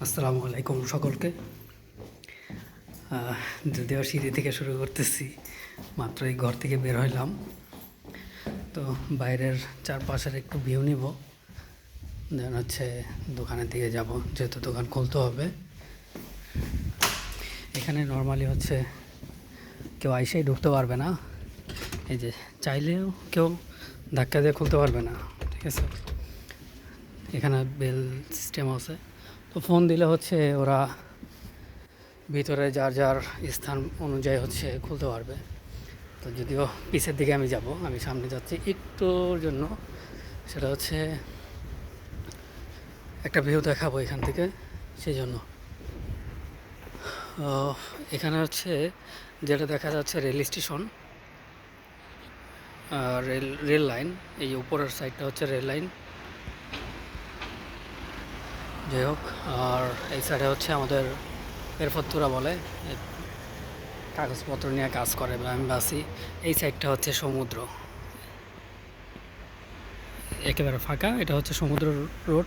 আসসালামু আলাইকুম সকলকে। যদিও সিঁড়ি থেকে শুরু করতেছি, মাত্র এই ঘর থেকে বের হইলাম, তো বাইরের চারপাশের একটু ভিউ নিব, দেন হচ্ছে দোকানের দিকে যাব, যেহেতু দোকান খুলতে হবে। এখানে নর্মালি হচ্ছে কেউ আইসেই ঢুকতে পারবে না, এই যে চাইলেও কেউ ধাক্কা দিয়ে খুলতে পারবে না, ঠিক আছে। এখানে বেল সিস্টেম আছে, তো ফোন দিলে হচ্ছে ওরা ভিতরে যার যার স্থান অনুযায়ী হচ্ছে খুলতে পারবে। তো যদিও পিছের দিকে আমি যাব, আমি সামনে যাচ্ছি একটুর জন্য, সেটা হচ্ছে একটা ভিউ দেখাবো এখান থেকে, সেই জন্য। এখানে হচ্ছে যেটা দেখা যাচ্ছে রেল স্টেশন, রেল লাইন, এই উপরের সাইডটা হচ্ছে রেল লাইন, যাই হোক। আর এই সাইডে হচ্ছে আমাদের এরফত্তুরা বলে, কাগজপত্র নিয়ে কাজ করে বা এমবাসি। এই সাইডটা হচ্ছে সমুদ্র, একেবারে ফাঁকা, এটা হচ্ছে সমুদ্র রোড।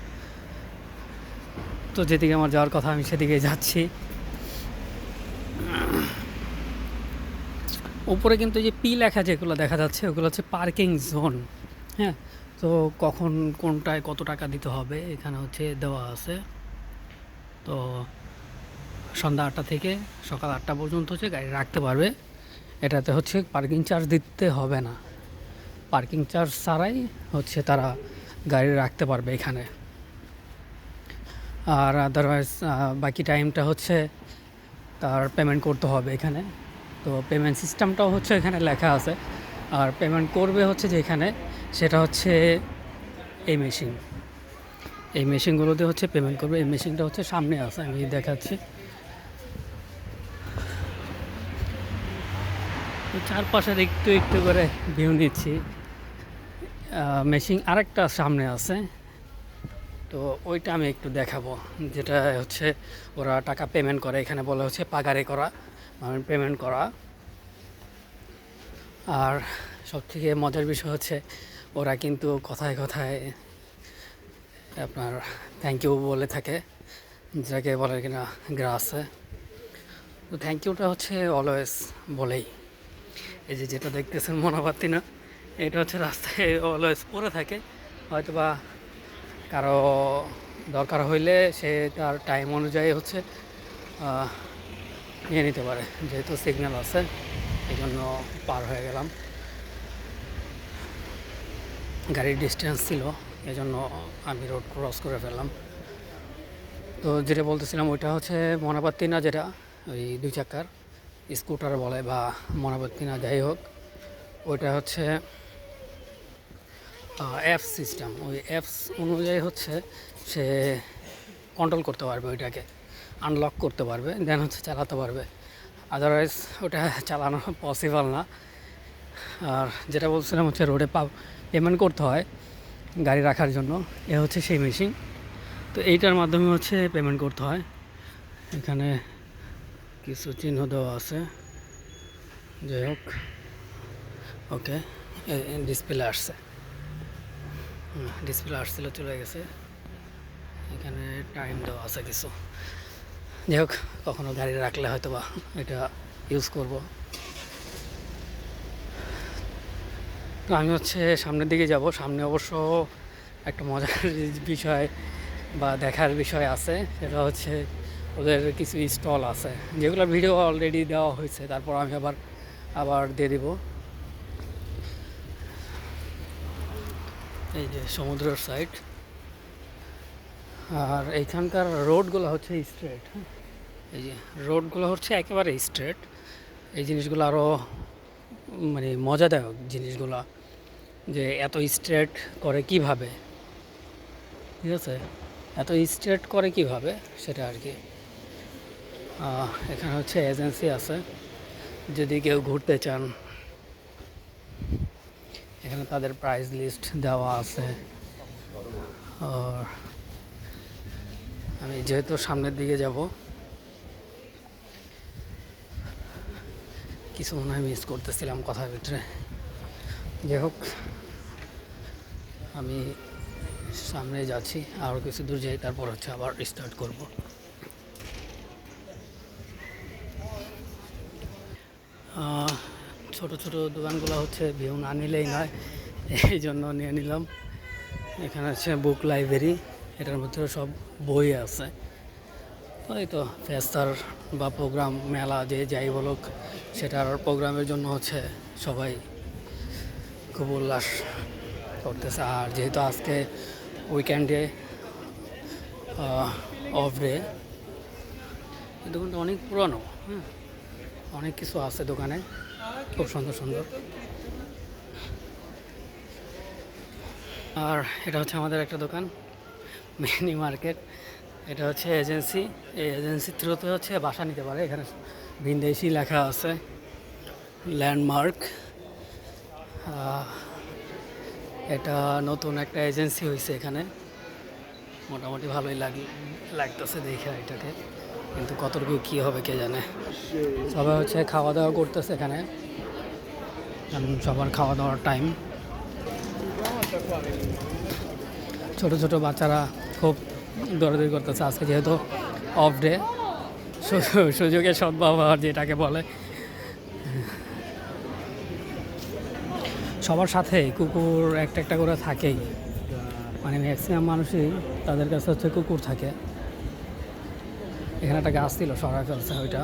তো যেদিকে আমার যাওয়ার কথা আমি সেদিকে যাচ্ছি। উপরে কিন্তু যে পি লেখা যেগুলো দেখা যাচ্ছে ওগুলো হচ্ছে পার্কিং জোন, হ্যাঁ। তো কখন কোনটায় কত টাকা দিতে হবে এখানে হচ্ছে দেওয়া আছে। তো সন্ধ্যা 8টা থেকে সকাল 8টা পর্যন্ত হচ্ছে গাড়ি রাখতে পারবে, এটাতে হচ্ছে পার্কিং চার্জ দিতে হবে না, পার্কিং চার্জ ছাড়াই হচ্ছে তারা গাড়ি রাখতে পারবে এখানে। আর আদারওয়াইজ বাকি টাইমটা হচ্ছে তার পেমেন্ট করতে হবে এখানে। তো পেমেন্ট সিস্টেমটাও হচ্ছে এখানে লেখা আছে, আর পেমেন্ট করবে হচ্ছে যেখানে, সেটা হচ্ছে এই মেশিন, এই মেশিনগুলোতে হচ্ছে পেমেন্ট করবে। এই মেশিনটা হচ্ছে সামনে আছে, আমি দেখাচ্ছি। তো চারপাশের একটু একটু করে ভিউ নিচ্ছি। মেশিন আরেকটা সামনে আছে, তো ওইটা আমি একটু দেখাবো, যেটা হচ্ছে ওরা টাকা পেমেন্ট করে, এখানে বলা হচ্ছে পাগারে করা, মানে পেমেন্ট করা। আর সবথেকে মজার বিষয় হচ্ছে ওরা কিন্তু কথায় কথায় আপনার থ্যাংক ইউ বলে থাকে, যাকে বলে কিনা গ্রাসে। তো থ্যাংক ইউটা হচ্ছে অলওয়েজ বলেই। এই যে যেটা দেখতেছেন মনোবাতি না, এটা হচ্ছে রাস্তায় অলওয়েজ পড়ে থাকে, হয়তো বা কারো দরকার হইলে সে তার টাইম অনুযায়ী হচ্ছে নিয়ে নিতে পারে। যেহেতু সিগন্যাল আছে এই জন্য পার হয়ে গেলাম, গাড়ির ডিস্টেন্স ছিল এই জন্য আমি রোড ক্রস করে ফেললাম। তো যেটা বলতেছিলাম ওইটা হচ্ছে মনাবাত্তি না, যেটা ওই 2 চাকার স্কুটার বলে বা মনাবাত্তি না, যাই হোক, ওইটা হচ্ছে অ্যাপস সিস্টেম। ওই অ্যাপস অনুযায়ী হচ্ছে সে কন্ট্রোল করতে পারবে, ওইটাকে আনলক করতে পারবে, দেন হচ্ছে চালাতে পারবে। আদারওয়াইজ ওটা চালানো পসিবল না। আর যেটা বলছিলাম হচ্ছে রোডে পেমেন্ট করতে হয় গাড়ি রাখার জন্য, এ হচ্ছে সেই মেশিন। তো এইটার মাধ্যমে হচ্ছে পেমেন্ট করতে হয়। এখানে কিছু চিহ্ন দেওয়া আছে, যাই হোক, ওকে। ডিসপ্লে আসছে, ডিসপ্লে আসছিল, চলে গেছে। এখানে টাইম দেওয়া আছে কিছু, যাই হোক, কখনো গাড়ি রাখলে হয়তো বা এটা ইউজ করব। তো আমি হচ্ছে সামনের দিকে যাব। সামনে অবশ্য একটা মজার বিষয় বা দেখার বিষয় আছে, সেটা হচ্ছে ওদের কিছু স্টল আছে, যেগুলো ভিডিও অলরেডি দেওয়া হয়েছে, তারপর আমি আবার দিয়ে দিব। এই যে সমুদ্রের সাইড, আর এইখানকার রোডগুলো হচ্ছে স্ট্রেট, হ্যাঁ, এই যে রোডগুলো হচ্ছে একেবারে স্ট্রেট। এই জিনিসগুলো আরও মানে মজাদায়ক জিনিসগুলো, যে এত স্ট্রেট করে কিভাবে, ঠিক আছে, এত স্ট্রেট করে কিভাবে সেটা আর কি। এখানে হচ্ছে এজেন্সি আছে, যদি কেউ ঘুরতে চান এখানে তাদের প্রাইস লিস্ট দেওয়া আছে। আর আমি যেহেতু সামনের দিকে যাব, কিছু মনে হয় মিস করতেছিলাম কথার ভিতরে, যাই হোক, আমি সামনে যাচ্ছি, আরও কিছু দূর যাই, তারপর হচ্ছে আবার স্টার্ট করব। ছোট ছোট দোকানগুলো হচ্ছে ভিউ না নিলেই নয়, এই জন্য নিয়ে নিলাম। এখানে হচ্ছে বুক লাইব্রেরি, এটার মধ্যে সব বই আছে। ওই তো ফেস্তার বা প্রোগ্রাম মেলা যে যাই বলুক, সেটার প্রোগ্রামের জন্য হচ্ছে সবাই খুব উল্লাস করতেছে। আর যেহেতু আজকে উইকেন্ডে অফ ডে, দোকানটা অনেক পুরনো, হ্যাঁ, অনেক কিছু আছে দোকানে, খুব সুন্দর সুন্দর। আর এটা হচ্ছে আমাদের একটা দোকান, মিনি মার্কেট। এটা হচ্ছে এজেন্সি, এই এজেন্সির থ্রুতে হচ্ছে বাসা নিতে পারে। এখানে ভিনদেশি লেখা আছে, ল্যান্ডমার্ক। এটা নতুন একটা এজেন্সি হয়েছে এখানে, মোটামুটি ভালোই লাগতেছে দেখে এটাকে, কিন্তু কতটুকু কী হবে কে জানে। সবাই হচ্ছে খাওয়া দাওয়া করতেছে এখানে, সবার খাওয়া দাওয়ার টাইম। ছোট ছোট বাচ্চারা খুব দৌড়াদৌড়ি করতেছে আজকে যেহেতু অফ ডে, সুযোগের সদ্ব্যবহার যেটাকে বলে। সবার সাথেই কুকুর একটা একটা করে থাকেই, মানে ম্যাক্সিমাম মানুষই তাদের কাছে হচ্ছে কুকুর থাকে। এখানে একটা গাছ ছিল, সরাই ফেলছে ওইটা।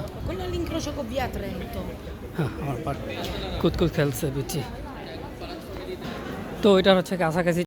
হ্যাঁ, আমার পাট কুতকুত খেলছে বুঝছি। তো ওইটার হচ্ছে কাছাকাছি